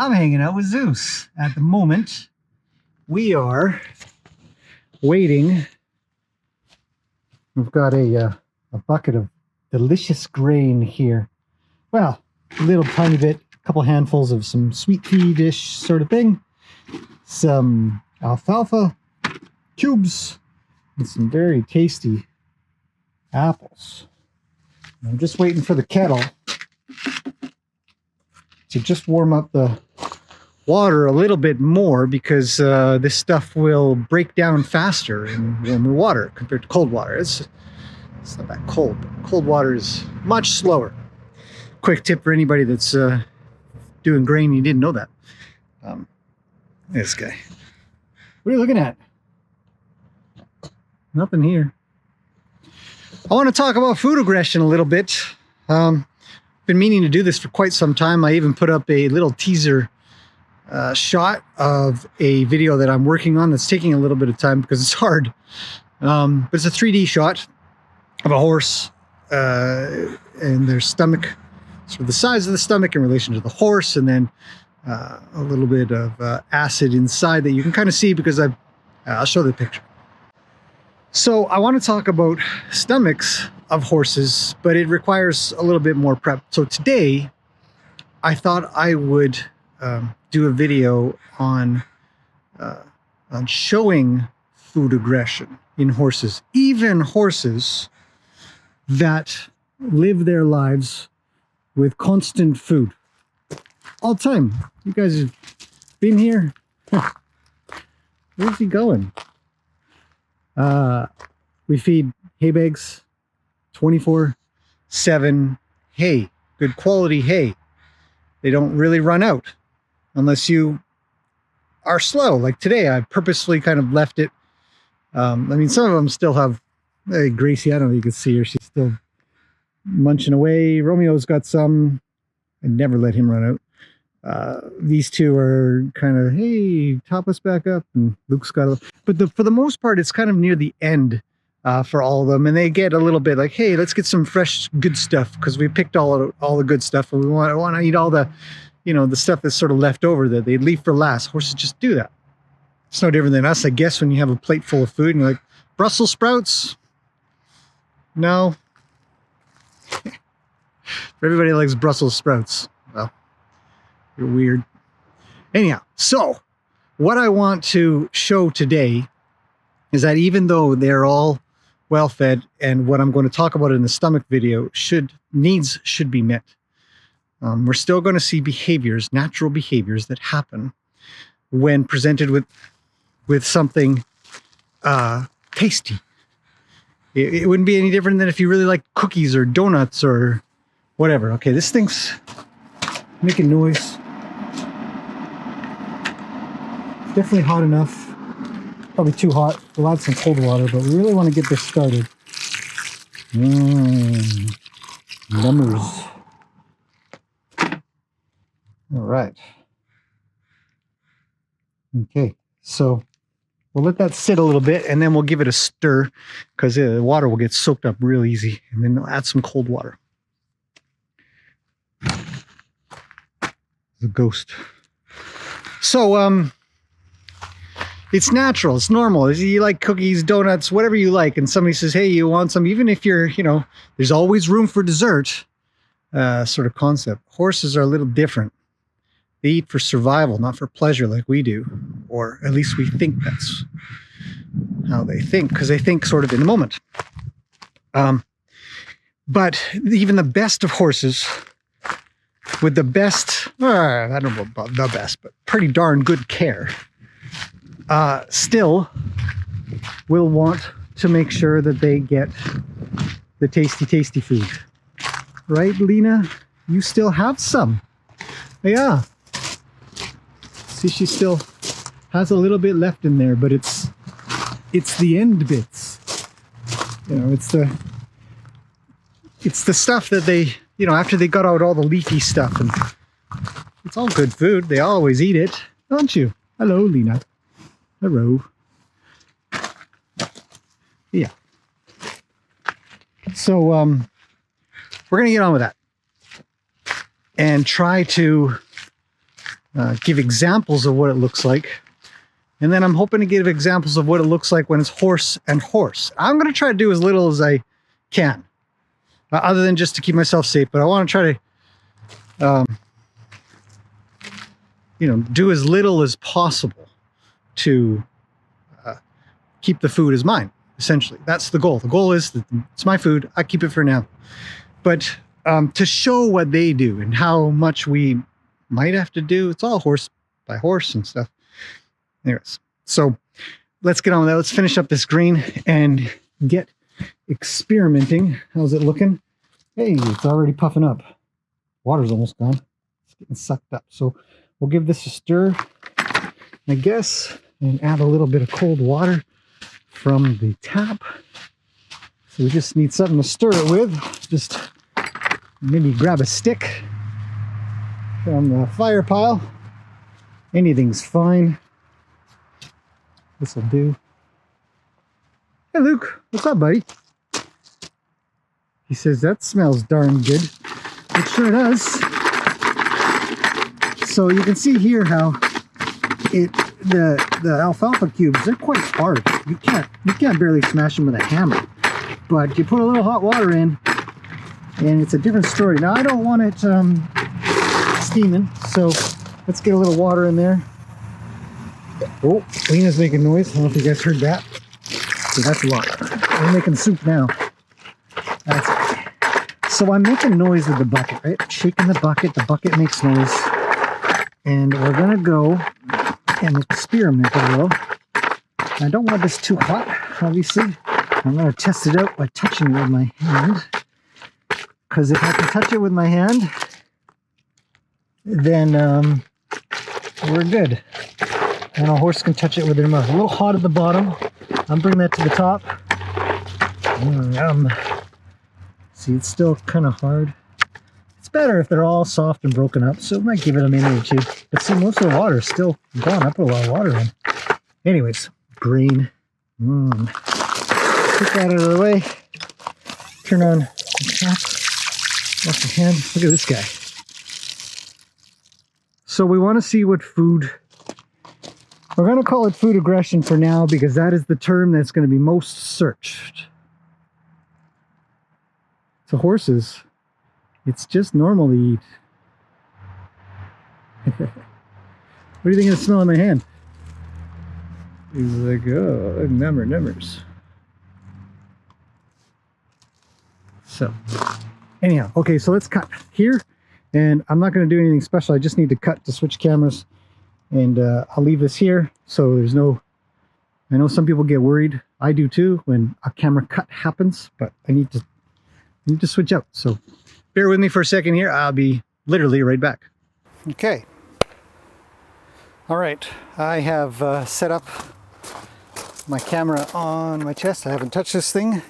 I'm hanging out with Zeus. At the moment, we are waiting. We've got a bucket of delicious grain here. Well, a little tiny bit, a couple handfuls of some sweet pea-ish sort of thing. Some alfalfa cubes and some very tasty apples. I'm just waiting for the kettle to just warm up the water a little bit more, because this stuff will break down faster in warmer water compared to cold water. It's not that cold, but cold water is much slower. Quick tip for anybody that's doing grain, you didn't know that. This guy. What are you looking at? Nothing here. I want to talk about food aggression a little bit. Been meaning to do this for quite some time. I even put up a little teaser shot of a video that I'm working on that's taking a little bit of time because it's hard. But it's a 3D shot of a horse and their stomach, sort of the size of the stomach in relation to the horse, and then a little bit of acid inside that you can kind of see because I'll show the picture. So I want to talk about stomachs of horses, but it requires a little bit more prep. So today I thought I would do a video on showing food aggression in horses, even horses that live their lives with constant food all the time. You guys have been here. Where's he going? We feed hay bags 24/7 hay, good quality hay. They don't really run out unless you are slow. Like today, I purposely kind of left it. I mean, some of them still have, hey, Gracie, I don't know if you can see her. She's still munching away. Romeo's got some. I never let him run out. These two are kind of, hey, top us back up, and Luke's got a, but for the most part, it's kind of near the end for all of them, and they get a little bit like, hey, let's get some fresh, good stuff, because we picked all the good stuff, and we want to eat all the, you know, the stuff that's sort of left over that they leave for last. Horses just do that. It's no different than us, I guess, when you have a plate full of food and you're like, Brussels sprouts? No. Everybody likes Brussels sprouts. Well, you're weird. Anyhow, so what I want to show today is that even though they're all well fed, and what I'm going to talk about in the stomach video needs should be met, we're still going to see behaviors, natural behaviors that happen when presented with something tasty. It wouldn't be any different than if you really like cookies or donuts or whatever. Okay, this thing's making noise. Definitely hot enough. Probably too hot. We'll add some cold water, but we really want to get this started. Numbers. All right. Okay, so we'll let that sit a little bit, and then we'll give it a stir, because the water will get soaked up real easy, and then we'll add some cold water. The ghost. So, it's natural, it's normal. You like cookies, donuts, whatever you like, and somebody says, hey, you want some? Even if you're, you know, there's always room for dessert, sort of concept. Horses are a little different. They eat for survival, not for pleasure like we do. Or at least we think that's how they think, because they think sort of in the moment. But even the best of horses, with the best, I don't know about the best, but pretty darn good care, still will want to make sure that they get the tasty, tasty food. Right, Lena? You still have some. Yeah. See, she still has a little bit left in there, but it's the end bits. You know, it's the stuff that they, you know, after they got out all the leafy stuff, and it's all good food. They always eat it, don't you? Hello, Lena. Hello. Yeah. So, we're gonna get on with that and try to give examples of what it looks like. And then I'm hoping to give examples of what it looks like when it's horse and horse. I'm going to try to do as little as I can, other than just to keep myself safe. But I want to try to, do as little as possible to keep the food as mine, essentially. That's the goal. The goal is that it's my food. I keep it for now. But to show what they do and how much we might have to do, it's all horse by horse and stuff. Anyways, so let's get on with that. Let's finish up this grain and get experimenting. How's it looking? Hey, it's already puffing up. Water's almost gone. It's getting sucked up. So we'll give this a stir, I guess, and add a little bit of cold water from the tap. So we just need something to stir it with. Just maybe grab a stick from the fire pile. Anything's fine. This will do. Hey Luke, what's up, buddy? He says that smells darn good. It sure does. So you can see here how the alfalfa cubes, they're quite hard. You can't barely smash them with a hammer. But you put a little hot water in, and it's a different story. Now I don't want it steaming, so let's get a little water in there. Oh, Lena's making noise. I don't know if you guys heard that. So that's a lot. We're making soup now. That's it. So I'm making noise with the bucket, right? Shaking the bucket makes noise. And we're gonna go and experiment a little. I don't want this too hot, obviously. I'm gonna test it out by touching it with my hand. Because if I can touch it with my hand, then we're good. And a horse can touch it with their mouth. A little hot at the bottom. I'll bring that to the top. See, it's still kind of hard. It's better if they're all soft and broken up, so it might give it a minute or two. But see, most of the water is still gone. I put a lot of water in. Anyways, grain. Take that out of the way. Turn on the tap. Wash your hand. Look at this guy. So we want to see what food... We're going to call it food aggression for now because that is the term that's going to be most searched. So horses, it's just normal to eat. What do you think of the smell in my hand? He's like, oh, numbers. So, anyhow, okay, so let's cut here. And I'm not going to do anything special. I just need to cut to switch cameras. And I'll leave this here, so there's no... I know some people get worried. I do too when a camera cut happens, but I need to switch out. So bear with me for a second here. I'll be literally right back. Okay. All right. I have set up my camera on my chest. I haven't touched this thing.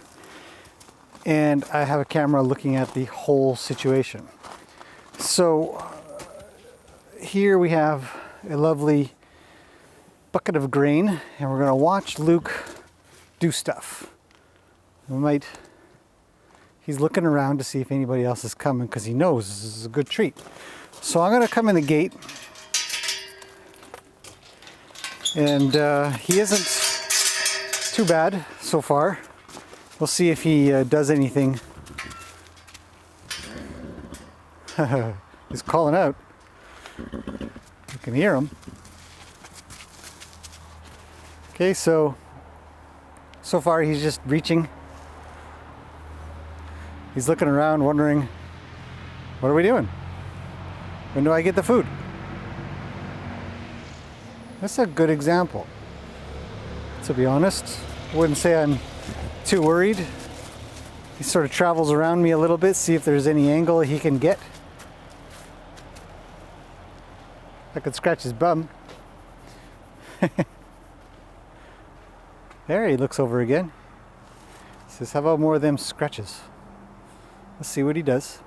And I have a camera looking at the whole situation. So here we have a lovely bucket of grain, and we're going to watch Luke do stuff. He's looking around to see if anybody else is coming because he knows this is a good treat. So I'm going to come in the gate, and he isn't too bad so far. We'll see if he does anything. He's calling out. You can hear him. Okay, so far he's just reaching. He's looking around wondering, what are we doing? When do I get the food? That's a good example. To be honest, I wouldn't say I'm too worried. He sort of travels around me a little bit, see if there's any angle he can get. I could scratch his bum. There, he looks over again. Says, how about more of them scratches? Let's see what he does.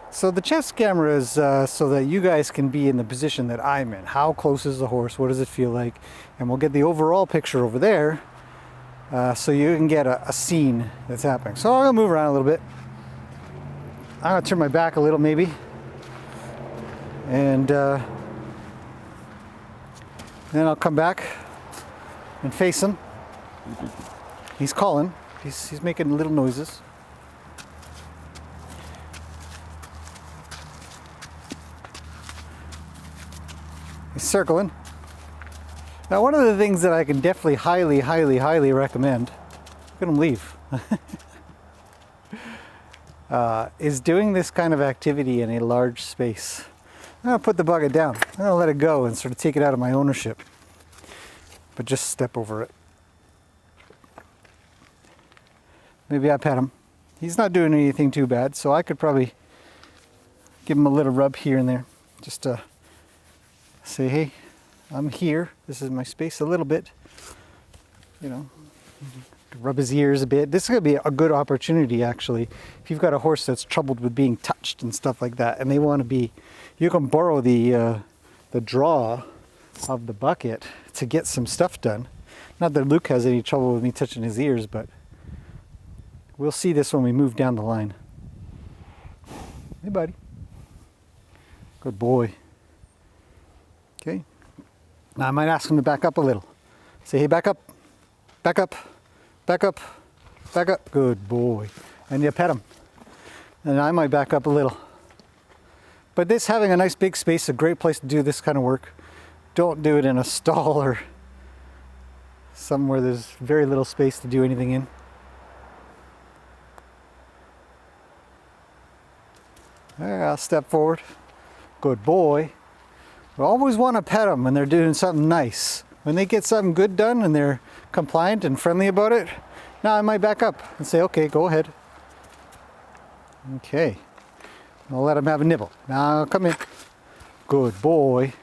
So the chest camera is so that you guys can be in the position that I'm in. How close is the horse? What does it feel like? And we'll get the overall picture over there so you can get a scene that's happening. So I'm going to move around a little bit. I'm going to turn my back a little maybe. And Then I'll come back and face him. He's calling. He's making little noises. He's circling. Now, one of the things that I can definitely highly recommend, look at him leave, is doing this kind of activity in a large space. I'm gonna put the bucket down. I'm gonna let it go and sort of take it out of my ownership, but just step over it. Maybe I pet him. He's not doing anything too bad, so I could probably give him a little rub here and there, just to say, hey, I'm here. This is my space a little bit. You know, rub his ears a bit. This is going to be a good opportunity, actually. If you've got a horse that's troubled with being touched and stuff like that, and they want to be, you can borrow the draw of the bucket to get some stuff done. Not that Luke has any trouble with me touching his ears, but we'll see this when we move down the line. Hey, buddy. Good boy. Okay. Now I might ask him to back up a little. Say, hey, back up, back up, back up, back up. Good boy. And you pet him. And I might back up a little. But this, having a nice big space, is a great place to do this kind of work. Don't do it in a stall or somewhere there's very little space to do anything in. There, I'll step forward. Good boy. We always want to pet them when they're doing something nice. When they get something good done and they're compliant and friendly about it, now I might back up and say, okay, go ahead. Okay. I'll let them have a nibble. Now come in. Good boy.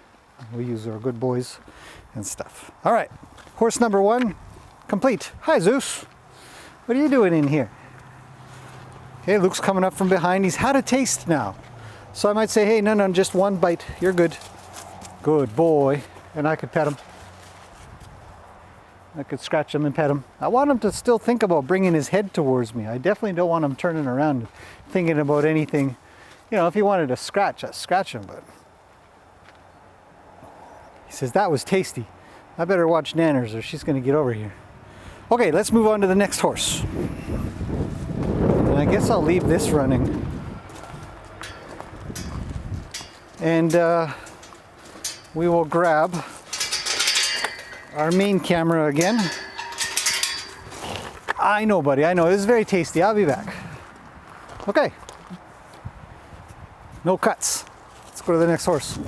We use our good boys and stuff. All right. Horse number 1, complete. Hi, Zeus. What are you doing in here? Okay, Luke's coming up from behind. He's had a taste now. So I might say, hey, no, just one bite. You're good. Good boy. And I could pet him. I could scratch him and pet him. I want him to still think about bringing his head towards me. I definitely don't want him turning around thinking about anything. You know, if he wanted to scratch, I'd scratch him, but he says, that was tasty. I better watch Nanners or she's going to get over here. Okay, let's move on to the next horse. And I guess I'll leave this running. And we will grab our main camera again. I know, buddy, I know. This is very tasty. I'll be back. Okay. No cuts. Let's go to the next horse.